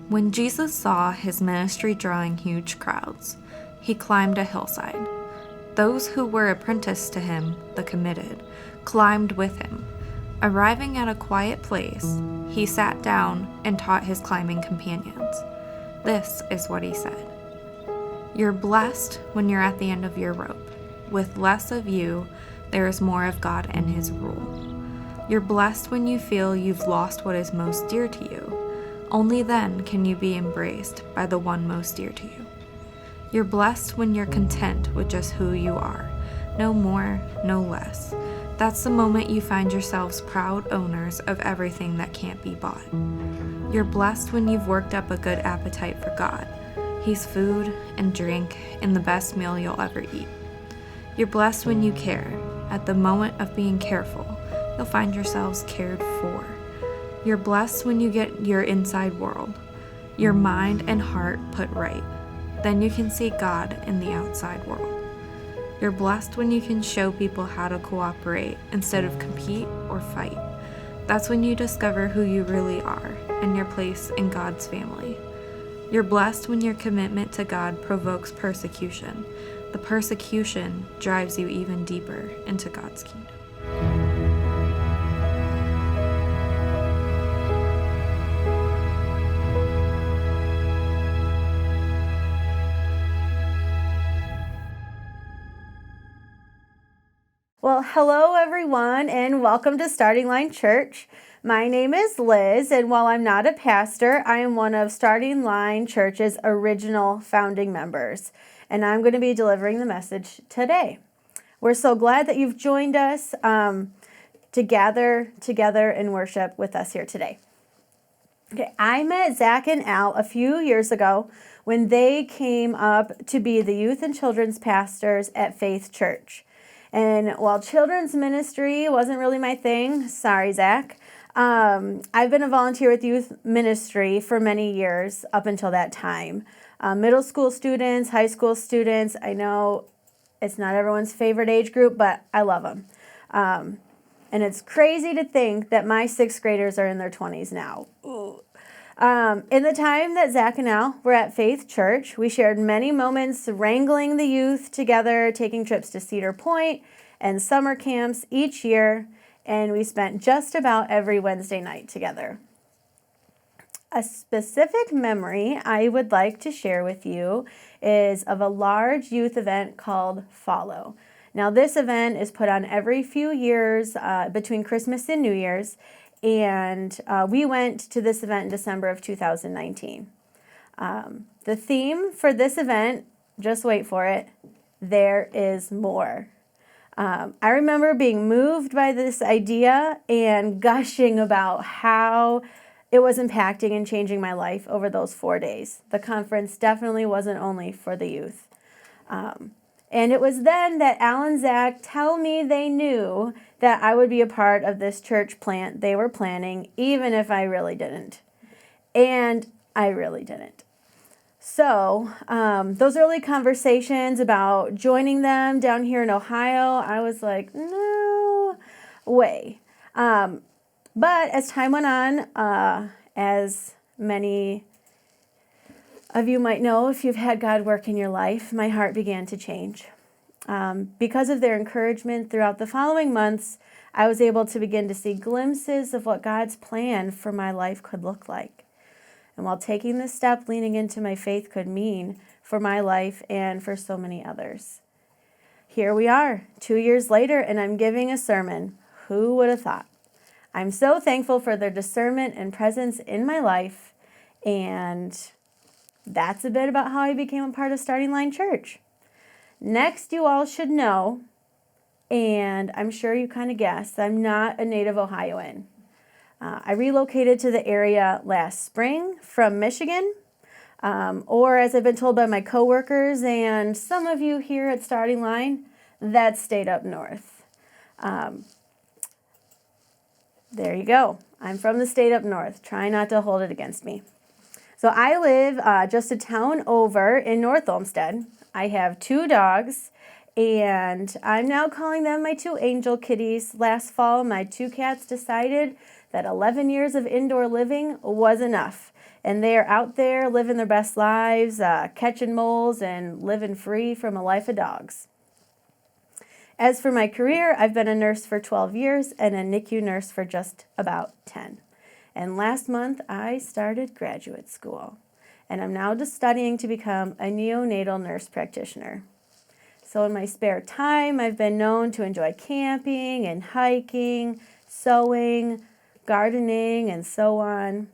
When Jesus saw his ministry drawing huge crowds, he climbed a hillside. Those who were apprenticed to him, the committed, climbed with him. Arriving at a quiet place, he sat down and taught his climbing companions. This is what he said. You're blessed when you're at the end of your rope. With less of you, there is more of God and his rule. You're blessed when you feel you've lost what is most dear to you. Only then can you be embraced by the one most dear to you. You're blessed when you're content with just who you are. No more, no less. That's the moment you find yourselves proud owners of everything that can't be bought. You're blessed when you've worked up a good appetite for God. He's food and drink and the best meal you'll ever eat. You're blessed when you care. At the moment of being careful, you'll find yourselves cared for. You're blessed when you get your inside world, your mind and heart put right. Then you can see God in the outside world. You're blessed when you can show people how to cooperate instead of compete or fight. That's when you discover who you really are and your place in God's family. You're blessed when your commitment to God provokes persecution. The persecution drives you even deeper into God's kingdom. Well, hello everyone, and welcome to Starting Line Church. My name is Liz, and while I'm not a pastor, I am one of Starting Line Church's original founding members, and I'm going to be delivering the message today. We're so glad that you've joined us to gather together and worship with us here today. Okay, I met Zach and Al a few years ago when they came up to be the youth and children's pastors at Faith Church. And while children's ministry wasn't really my thing, sorry, Zach, I've been a volunteer with youth ministry for many years up until that time. Middle school students, high school students, I know it's not everyone's favorite age group, but I love them. And it's crazy to think that my sixth graders are in their 20s now. Ooh. In the time that Zach and Al were at Faith Church, we shared many moments wrangling the youth together, taking trips to Cedar Point and summer camps each year, and we spent just about every Wednesday night together. A specific memory I would like to share with you is of a large youth event called Follow. Now, this event is put on every few years between Christmas and New Year's, and we went to this event in December of 2019. The theme for this event, just wait for it, there is more. I remember being moved by this idea and gushing about how it was impacting and changing my life over those 4 days. The conference definitely wasn't only for the youth. And it was then that Al and Zach tell me they knew that I would be a part of this church plant they were planning, even if I really didn't. And I really didn't. So those early conversations about joining them down here in Ohio, I was like, no way. But as time went on, as many of you might know, if you've had God work in your life, my heart began to change. Because of their encouragement throughout the following months, I was able to begin to see glimpses of what God's plan for my life could look like. And while taking this step, leaning into my faith could mean for my life and for so many others. Here we are, 2 years later, and I'm giving a sermon. Who would have thought? I'm so thankful for their discernment and presence in my life, and that's a bit about how I became a part of Starting Line Church. Next, you all should know, and I'm sure you kind of guessed, I'm not a native Ohioan. I relocated to the area last spring from Michigan, or as I've been told by my coworkers and some of you here at Starting Line, that's state up north. There you go. I'm from the state up north. Try not to hold it against me. So I live just a town over in North Olmsted. I have 2 dogs, And I'm now calling them my two angel kitties. Last fall, my two cats decided that 11 years of indoor living was enough. And they are out there living their best lives, catching moles and living free from a life of dogs. As for my career, I've been a nurse for 12 years and a NICU nurse for just about 10. And last month, I started graduate school. And I'm now just studying to become a neonatal nurse practitioner. So in my spare time, I've been known to enjoy camping and hiking, sewing, gardening, and so on.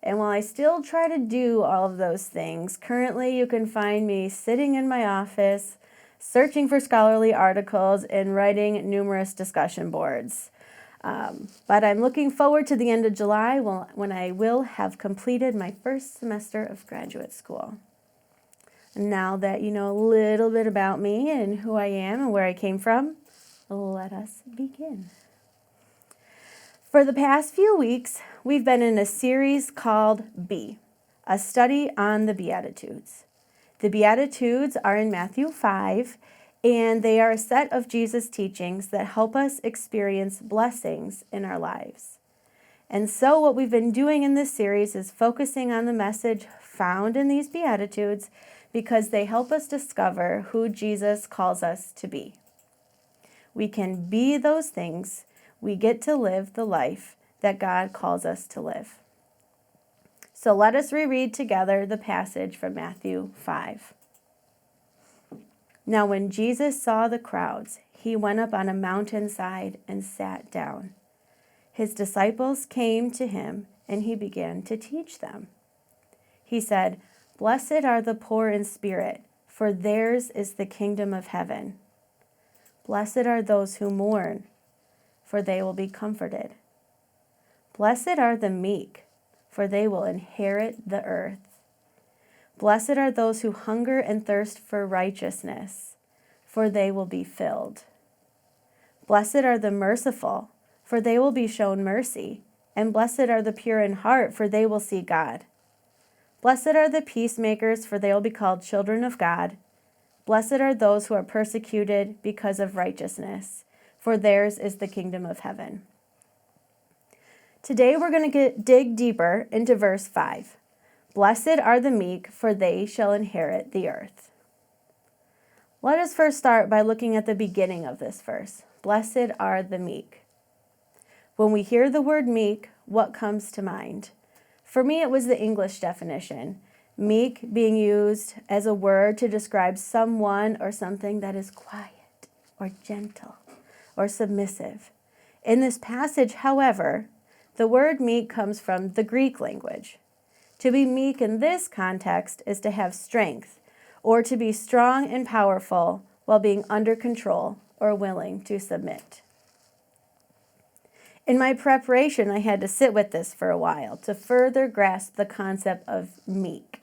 And while I still try to do all of those things, currently you can find me sitting in my office, searching for scholarly articles and writing numerous discussion boards. But I'm looking forward to the end of July when I will have completed my first semester of graduate school. Now that you know a little bit about me and who I am and where I came from, let us begin. For the past few weeks, we've been in a series called Be, a study on the Beatitudes. The Beatitudes are in Matthew 5, and they are a set of Jesus' teachings that help us experience blessings in our lives. And so what we've been doing in this series is focusing on the message found in these Beatitudes because they help us discover who Jesus calls us to be. We can be those things. We get to live the life that God calls us to live. So let us reread together the passage from Matthew 5. Now when Jesus saw the crowds, he went up on a mountainside and sat down. His disciples came to him, and he began to teach them. He said, "Blessed are the poor in spirit, for theirs is the kingdom of heaven. Blessed are those who mourn, for they will be comforted. Blessed are the meek, for they will inherit the earth. Blessed are those who hunger and thirst for righteousness, for they will be filled. Blessed are the merciful, for they will be shown mercy. And blessed are the pure in heart, for they will see God. Blessed are the peacemakers, for they will be called children of God. Blessed are those who are persecuted because of righteousness, for theirs is the kingdom of heaven." Today we're going to dig deeper into verse 5. Blessed are the meek, for they shall inherit the earth. Let us first start by looking at the beginning of this verse. Blessed are the meek. When we hear the word meek, what comes to mind? For me, it was the English definition. Meek being used as a word to describe someone or something that is quiet or gentle or submissive. In this passage, however, the word meek comes from the Greek language. To be meek in this context is to have strength or to be strong and powerful while being under control or willing to submit. In my preparation, I had to sit with this for a while to further grasp the concept of meek.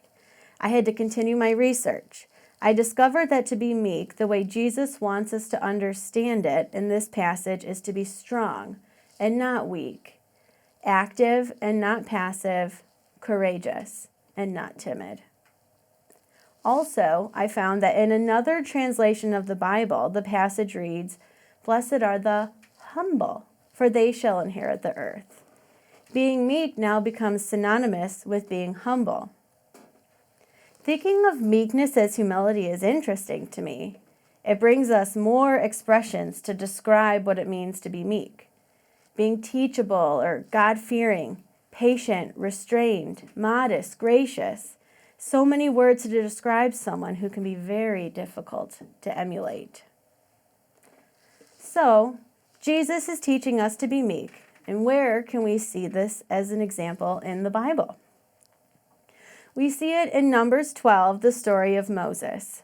I had to continue my research. I discovered that to be meek, the way Jesus wants us to understand it in this passage, is to be strong and not weak, active and not passive, courageous and not timid. Also, I found that in another translation of the Bible, the passage reads, "Blessed are the humble, for they shall inherit the earth." Being meek now becomes synonymous with being humble. Thinking of meekness as humility is interesting to me. It brings us more expressions to describe what it means to be meek. Being teachable or God-fearing, patient, restrained, modest, gracious. So many words to describe someone who can be very difficult to emulate. So, Jesus is teaching us to be meek. And where can we see this as an example in the Bible? We see it in Numbers 12, the story of Moses.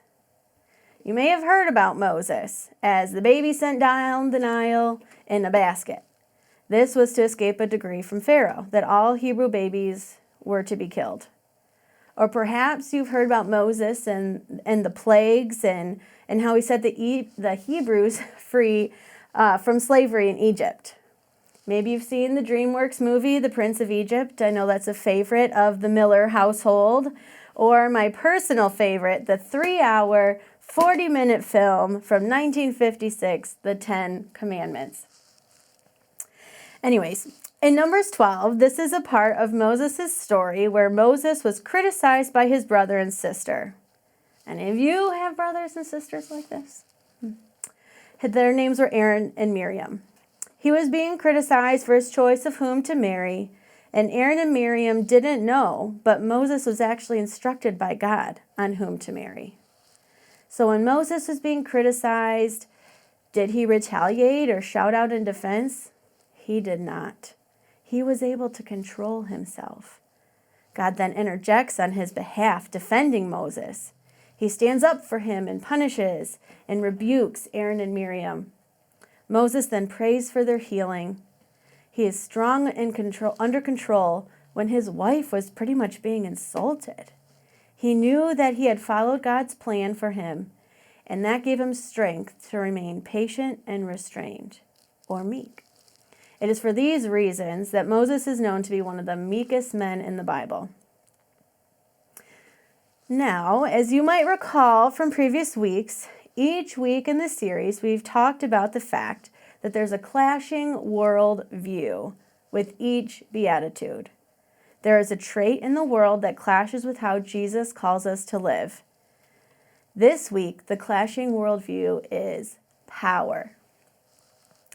You may have heard about Moses as the baby sent down the Nile in a basket. This was to escape a decree from Pharaoh that all Hebrew babies were to be killed. Or perhaps you've heard about Moses and the plagues and how he set the Hebrews free from slavery in Egypt. Maybe you've seen the DreamWorks movie, The Prince of Egypt. I know that's a favorite of the Miller household. Or my personal favorite, the 3-hour 40-minute film from 1956, The 10 Commandments. Anyways, in Numbers 12, this is a part of Moses' story where Moses was criticized by his brother and sister. Any of you have brothers and sisters like this? Their names were Aaron and Miriam. He was being criticized for his choice of whom to marry, and Aaron and Miriam didn't know, but Moses was actually instructed by God on whom to marry. So when Moses was being criticized, did he retaliate or shout out in defense? He did not. He was able to control himself. God then interjects on his behalf, defending Moses. He stands up for him and punishes and rebukes Aaron and Miriam. Moses then prays for their healing. He is strong and under control when his wife was pretty much being insulted. He knew that he had followed God's plan for him, and that gave him strength to remain patient and restrained, or meek. It is for these reasons that Moses is known to be one of the meekest men in the Bible. Now, as you might recall from previous weeks, each week in this series, we've talked about the fact that there's a clashing world view with each beatitude. There is a trait in the world that clashes with how Jesus calls us to live. This week, the clashing worldview is power.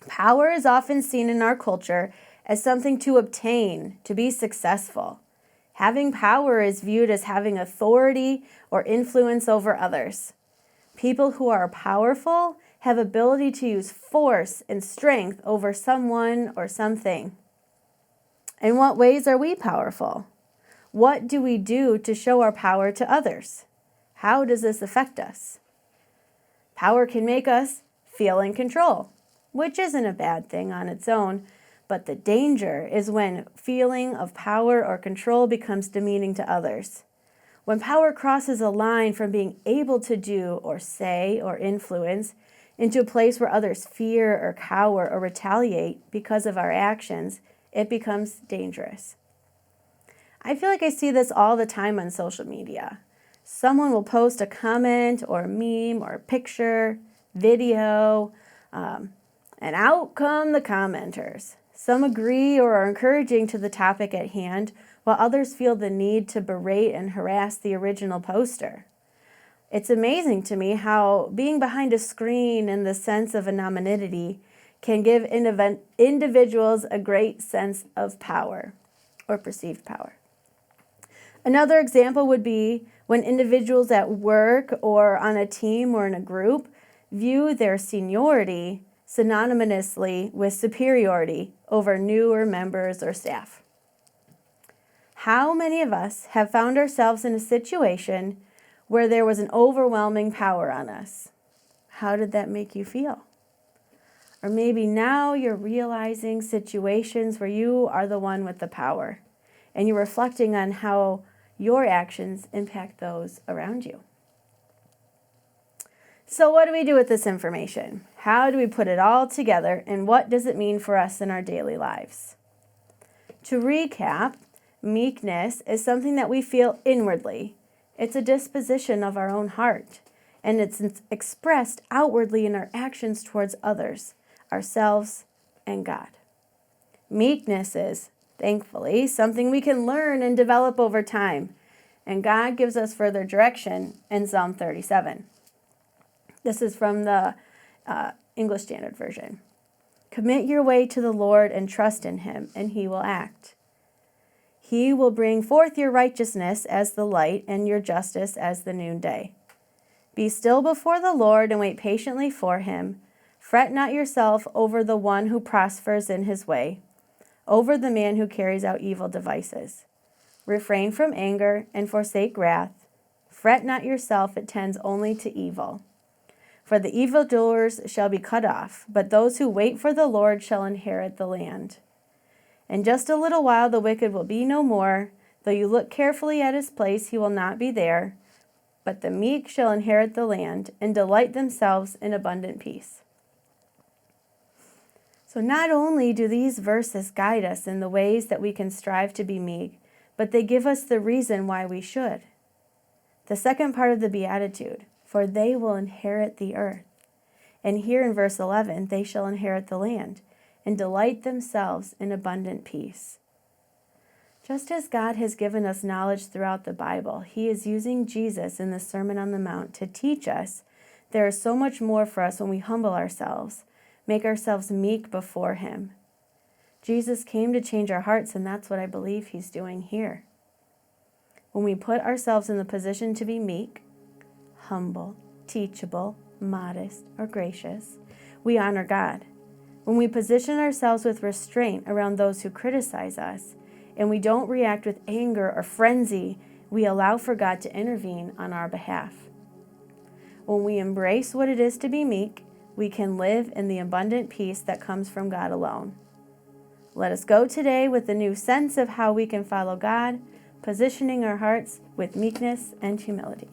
Power is often seen in our culture as something to obtain, to be successful. Having power is viewed as having authority or influence over others. People who are powerful have ability to use force and strength over someone or something. In what ways are we powerful? What do we do to show our power to others? How does this affect us? Power can make us feel in control, which isn't a bad thing on its own, but the danger is when feeling of power or control becomes demeaning to others. When power crosses a line from being able to do or say or influence into a place where others fear or cower or retaliate because of our actions, it becomes dangerous. I feel like I see this all the time on social media. Someone will post a comment or a meme or a picture, video, and out come the commenters. Some agree or are encouraging to the topic at hand, while others feel the need to berate and harass the original poster. It's amazing to me how being behind a screen and the sense of anonymity can give individuals a great sense of power or perceived power. Another example would be when individuals at work or on a team or in a group view their seniority synonymously with superiority over newer members or staff. How many of us have found ourselves in a situation where there was an overwhelming power on us? How did that make you feel? Or maybe now you're realizing situations where you are the one with the power, and you're reflecting on how your actions impact those around you. So what do we do with this information? How do we put it all together, and what does it mean for us in our daily lives? To recap, meekness is something that we feel inwardly. It's a disposition of our own heart, and it's expressed outwardly in our actions towards others, ourselves, and God. Meekness is, thankfully, something we can learn and develop over time, and God gives us further direction in Psalm 37. This is from the English Standard Version. Commit your way to the Lord and trust in him, and he will act. He will bring forth your righteousness as the light and your justice as the noonday. Be still before the Lord and wait patiently for him. Fret not yourself over the one who prospers in his way, over the man who carries out evil devices. Refrain from anger and forsake wrath. Fret not yourself, it tends only to evil. For the evildoers shall be cut off, but those who wait for the Lord shall inherit the land. In just a little while the wicked will be no more. Though you look carefully at his place, he will not be there. But the meek shall inherit the land and delight themselves in abundant peace. So not only do these verses guide us in the ways that we can strive to be meek, but they give us the reason why we should. The second part of the beatitude, for they will inherit the earth. And here in verse 11, they shall inherit the land and delight themselves in abundant peace. Just as God has given us knowledge throughout the Bible, He is using Jesus in the Sermon on the Mount to teach us there is so much more for us when we humble ourselves, make ourselves meek before Him. Jesus came to change our hearts, and that's what I believe He's doing here. When we put ourselves in the position to be meek, humble, teachable, modest, or gracious, we honor God. When we position ourselves with restraint around those who criticize us, and we don't react with anger or frenzy, we allow for God to intervene on our behalf. When we embrace what it is to be meek, we can live in the abundant peace that comes from God alone. Let us go today with a new sense of how we can follow God, positioning our hearts with meekness and humility.